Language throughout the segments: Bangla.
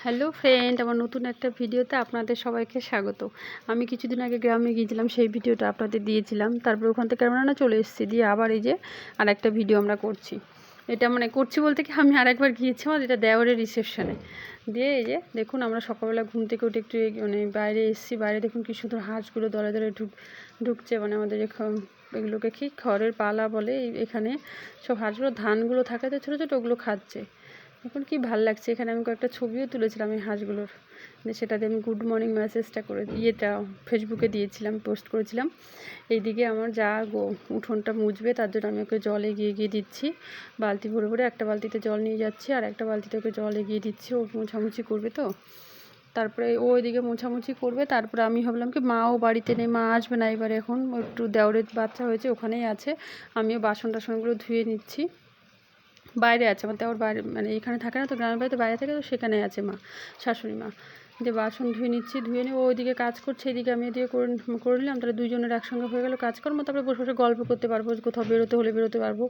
হ্যালো ফ্রেন্ড, আমার নতুন একটা ভিডিওতে আপনাদের সবাইকে স্বাগত। আমি কিছুদিন আগে গ্রামে গিয়েছিলাম, সেই ভিডিওটা আপনাদের দিয়েছিলাম। তারপর ওখান থেকে আমরা চলে এসেছি, দিয়ে আবার এই যে আর একটা ভিডিও আমরা করছি। এটা করছি বলতে কি, আমি আরেকবার গিয়েছি আমার এটা দেওরের রিসেপশনে। দিয়ে এই যে দেখুন, আমরা সকালবেলা ঘুম থেকে উঠে একটু বাইরে এসেছি। বাইরে দেখুন কি সুন্দর হাঁসগুলো দলে দলে ঢুকছে। আমাদের এগুলোকে কি খড়ের পালা বলে, এখানে সব হাঁসগুলো ধানগুলো থাকে তো ছোটো ছোটো, ওগুলো খাচ্ছে। এখন কি ভাল লাগছে। এখানে আমি কয়েকটা ছবিও তুলেছিলাম এই হাঁসগুলোর, সেটাতে আমি গুড মর্নিং মেসেজটা করে ফেসবুকে দিয়েছিলাম, পোস্ট করেছিলাম। এইদিকে আমার যা উঠোনটা মুছবে, তার জন্য আমি ওকে জল এগিয়ে গিয়ে দিচ্ছি। বালতি ভরে ভরে একটা বালতিতে জল নিয়ে যাচ্ছি, আর একটা বালতিতে ওকে জল এগিয়ে দিচ্ছি। ও মোছামুছি করবে তো, তারপরে ও ওইদিকে মোছামুছি করবে। তারপরে আমি ভাবলাম কি, মাও বাড়িতে নেই, মা আসবে না এবারে, এখন একটু দেওরের বাচ্চা হয়েছে, ওখানেই আছে। আমিও বাসন টাসনগুলো ধুয়ে নিচ্ছি। বাইরে আছে আমার দেওর, বাইরে এখানে থাকে না তো, গ্রামের বাড়িতে বাইরে থাকে তো, সেখানে আছে মা, শাশুড়ি মা। যে বাসন ধুয়ে নিচ্ছি, ধুয়ে নিয়ে ও ওইদিকে কাজ করছে, এদিকে আমি এদিকে করে নিলাম। তাহলে দুজনের একসঙ্গে হয়ে গেল কাজকর্ম। তারপরে বসে বসে গল্প করতে পারবো, কোথাও বেরোতে হলে বেরোতে পারবো।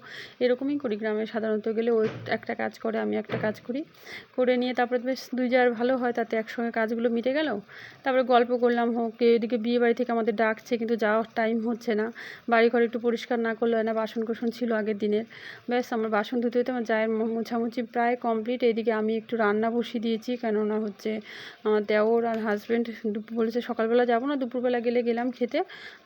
এরকমই করি গ্রামে সাধারণত গেলে, ওই একটা কাজ করে, আমি একটা কাজ করি, করে নিয়ে তারপরে বেশ দুই যার ভালো হয়, তাতে একসঙ্গে কাজগুলো মিটে গেল। তারপরে গল্প করলাম। হোক এদিকে বিয়ে বাড়ি থেকে আমাদের ডাকছে, কিন্তু যাওয়ার টাইম হচ্ছে না। বাড়িঘর একটু পরিষ্কার না করলে হয় না, বাসন কোসন ছিল আগের দিনের। ব্যাস আমার বাসন ধুতে হতে আমার জায়ের মোছামুছি প্রায় কমপ্লিট। এইদিকে আমি একটু রান্না বসিয়ে দিয়েছি, কেননা আমার দেওর আর হাজব্যান্ড বলেছে সকালবেলা যাবো না, দুপুরবেলা গেলাম খেতে।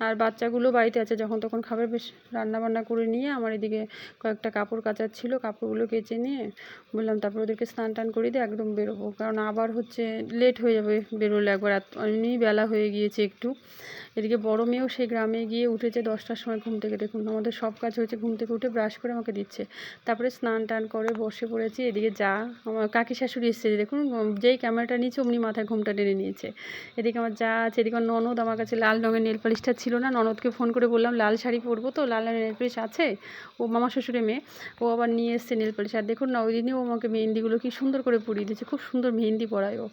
আর বাচ্চাগুলো বাড়িতে আছে, যখন তখন খাবার। বেশ রান্না বান্না করে নিয়ে আমার এদিকে কয়েকটা কাপড় কাচার ছিল, কাপড়গুলো কেচে নিয়ে বললাম তারপর ওদেরকে স্নান টান করে দিয়ে একদম বেরোবো, কারণ আবার লেট হয়ে যাবে বেরোলে। একবার এমনি বেলা হয়ে গিয়েছে একটু। এদিকে বড় মেয়েও সেই গ্রামে গিয়ে উঠেছে 10টার সময় ঘুম থেকে। দেখুন আমাদের সব কাজ হয়েছে, ঘুম থেকে উঠে ব্রাশ করে আমাকে দিচ্ছে, তারপরে স্নান টান করে বসে পড়েছি। এদিকে আমার কাকি শাশুড়ি এসেছে, দেখুন যেই ক্যামেরাটা নিয়েছে অমনি মাথায় ঘুমটা টেনে নিয়েছে। এদিকে আমার যা আছে, এদিকে আমার ননদ, আমার কাছে লাল রঙের নেল পালিশটা ছিল না, ননদকে ফোন করে বললাম লাল শাড়ি পরবো তো, লাল রঙের নেল পালিশ আছে? ও মামা শ্বশুরের মেয়ে, ও আবার নিয়ে এসছে নেল পালিশ। আর দেখুন না, ওই দিনে ও আমাকে মেহেন্দিগুলো কি সুন্দর করে পরিয়ে দিয়েছে, খুব সুন্দর মেহেন্দি পরায় ও।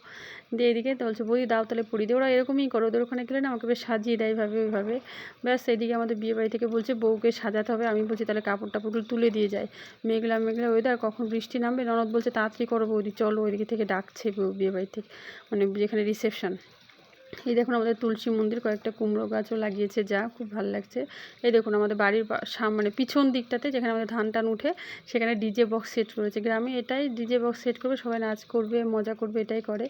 দিয়ে এদিকে তো বলছে বৌদি দাও তাহলে পরিয়ে দিয়ে, ওরা এরকমই করো, ওদের ওখানে গেলে না আমাকে বেশ সাজিয়ে দেয় এইভাবে ওইভাবে। ব্যাস এদিকে আমাদের বিয়ে বাড়ি থেকে বলছে বউকে সাজাতে হবে। আমি বলছি তাহলে কাপড় টাপড় তুলে দিয়ে যায়, মেঘলা মেঘলা ওয়েদার, কখন বৃষ্টি নামবে। ননদ বলছে তাড়াতাড়ি করো বৌদি, চলো ওইদিকে থেকে ডাকছে বিয়ে বাড়ি থেকে, যেখানে রিসেপশন। এই দেখুন আমাদের তুলসী মন্দির, কয়েকটা কুমড়ো গাছও লাগিয়েছে, যা খুব ভালো লাগছে। এই দেখুন আমাদের বাড়ির পিছন দিকটাতে, যেখানে আমাদের ধান টান উঠে, সেখানে ডিজে বক্স সেট করেছে। গ্রামে এটাই, ডিজে বক্স সেট করবে, সবাই নাচ করবে, মজা করবে, এটাই করে।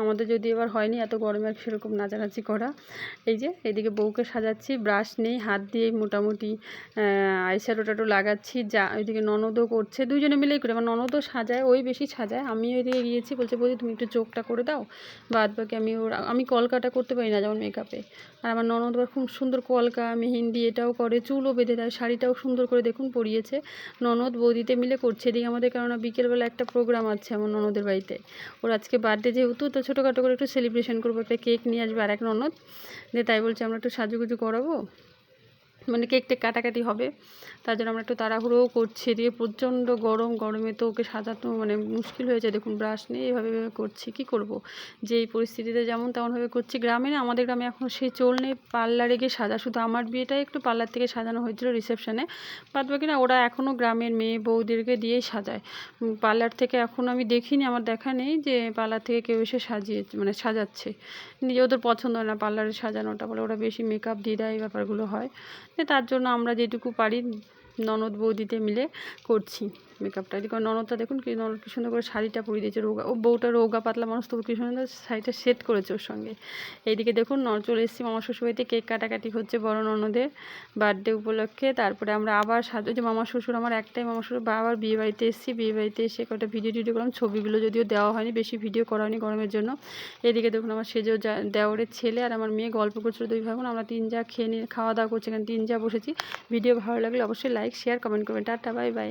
আমাদের যদি এবার হয়নি এত গরমে আর সেরকম নাচানাচি করা। এই যে এদিকে বউকে সাজাচ্ছি, ব্রাশ নেই, হাত দিয়েই মোটামুটি আইশ্যাডো টাডো লাগাচ্ছি। যা ওইদিকে ননদও করছে, দুজনে মিলেই করে। আমার ননদও সাজায়, ওই বেশি সাজায়, আমি ওইদিকে গিয়েছি, বলছে বৌদি তুমি একটু চোখটা করে দাও, বাদ বাকি আমি কলকাটা করতে পারি না যেমন মেকআপে। আর আমার ননদ আবার খুব সুন্দর কলকা মেহেন্দি এটাও করে, চুলও বেঁধে দেয়, শাড়িটাও সুন্দর করে দেখুন পরিয়েছে। ননদ বৌদিতে মিলে করছে। এদিকে আমাদের কেননা বিকেলবেলা একটা প্রোগ্রাম আছে আমার ননদের বাড়িতে, ওর আজকে বার্থডে যেহেতু, তো ছোটোখাটো করে একটু সেলিব্রেশন করবো, একটা কেক নিয়ে আসবে আর এক ননদ, দিয়ে তাই বলছে আমরা একটু সাজুগুজু করাবো, কেক টেক কাটাকাটি হবে। তার জন্য আমরা একটু তাড়াহুড়োও করছি। এদিকে প্রচণ্ড গরমে তো ওকে সাজানো মুশকিল হয়েছে। দেখুন ব্রাশ নিয়ে এইভাবে করছি, কি করব, যেই পরিস্থিতিতে যেমন তেমনভাবে করছি। গ্রামে না, আমাদের গ্রামে এখন সেই চল নেই পার্লারে গিয়ে সাজা, শুধু আমার বিয়েটাই একটু পার্লার থেকে সাজানো হয়েছিল রিসেপশনে, বাদ বাকি না ওরা এখনও গ্রামের মেয়ে বউদেরকে দিয়েই সাজায়। পার্লার থেকে এখন আমি দেখিনি, আমার দেখা নেই যে পার্লার থেকে কেউ এসে সাজাচ্ছে। নিজে ওদের পছন্দ হয় না পার্লারে সাজানোটা, বলে ওরা বেশি মেকআপ দিয়ে দেয়, এই ব্যাপারগুলো হয়। তার জন্য আমরা যেটুকু পারি ননদ বৌদিতে মিলে করছি মেকআপটা। এদিকে ননদটা দেখুন কি ননদ কি সুন্দর করে শাড়িটা পরিয়ে দিয়েছে, রোগা, ও বউটা রোগা পাতলা মানুষ, তবু কি সুন্দর শাড়িটা সেট করেছে ওর সঙ্গে। এইদিকে দেখুন চলে এসেছি মামা শ্বশুরবাড়িতে, কেক কাটাকাটি হচ্ছে বড় ননদের বার্থডে উপলক্ষে। তারপরে আমরা আবার যে মামা শ্বশুর, আমার একটাই মামা শ্বশুর, আবার বিয়ে বাড়িতে এসেছি। বিয়ে বাড়িতে এসে কয়েকটা ভিডিও করলাম, ছবিগুলো যদিও দেওয়া হয়নি, বেশি ভিডিও করা হয়নি গরমের জন্য। এদিকে দেখুন আমার সেজেও দেওরের ছেলে আর আমার মেয়ে গল্প করছিল, দুই ভাই বোন, আমরা তিন যা খেয়ে নিয়ে খাওয়া দাওয়া করছি, এখানে তিন যা বসেছি। ভিডিও ভালো লাগলে অবশ্যই লাইক শেয়ার কমেন্ট করবেন। Tata, bye bye.